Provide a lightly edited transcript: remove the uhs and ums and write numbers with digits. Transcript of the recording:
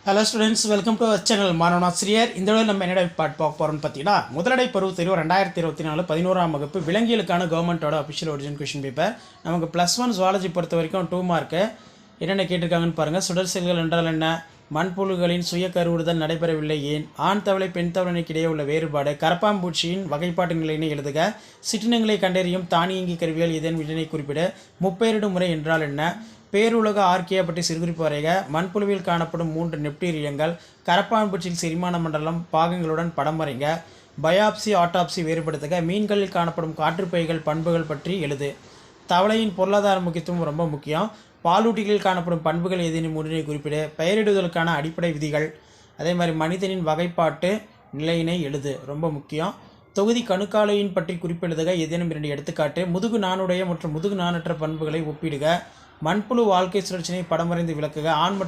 Hello students, welcome to our channel மாணவனாசிரியர். இந்த விட நம்ம என்னடா பார்க்க போகிறோம்னு பார்த்தீங்கன்னா, முதலடை பருவத் தேர்வு 2024 11ஆம் வகுப்பு விலங்கியலுக்கான கவர்மெண்ட்டோட அஃபிஷியல் ஒரிஜினல் கொஷின் பேப்பர். நமக்கு +1 ஜுவாலஜி பொறுத்த வரைக்கும் 2 மார்க்கு. என்னென்ன கேட்டிருக்காங்கன்னு பாருங்கள். சுடர் செல்கள் என்றால் என்ன? மண்புழுக்களின் சுய கருவுறுதல் நடைபெறவில்லை ஏன்? ஆண் தவளை பெண் தவளைக்கு இடையே உள்ள வேறுபாடு, கரப்பாம்பூச்சியின் வகைப்பாட்டு நிலையினை எழுதுக, சிற்றினங்களை கண்டறியும் தானியங்கி கருவிகள் இதன் விடனை குறிப்பிட, முப்பெயரிடு முறை என்றால் என்ன, பேருலக ஆர்க்கியா பற்றி சிறுகுறிப்பு வரைக, மண்புழுவில் காணப்படும் 3 நெப்டீரியங்கள், கரப்பான்பூச்சியில் செரிமான மண்டலம் பாகங்களுடன் படம் வரைங்க, பயாப்சி ஆட்டாப்சி வேறுபடுத்துக, மீன்களில் காணப்படும் காற்றுப்பைகள் பண்புகள் பற்றி எழுது. தவளையின் பொருளாதார முக்கியத்துவம் ரொம்ப முக்கியம். பாலூட்டிகளில் காணப்படும் பண்புகள் ஏதேனும் ஒன்றினை குறிப்பிட, பெயரிடுதலுக்கான அடிப்படை விதிகள், அதே மாதிரி மனிதனின் வகைப்பாட்டு நிலையினை எழுது, ரொம்ப முக்கியம். தொகுதி கணுக்காலையின் பற்றி குறிப்பெழுதுக, ஏதேனும் 2 எடுத்துக்காட்டு. முதுகு நாணுடைய மற்றும் முதுகு நாணற்ற பண்புகளை ஒப்பிடுக. மண்புழு வாழ்க்கை சுழற்சியை படம் வரைந்து விளக்குக. ஆண் மற்றும்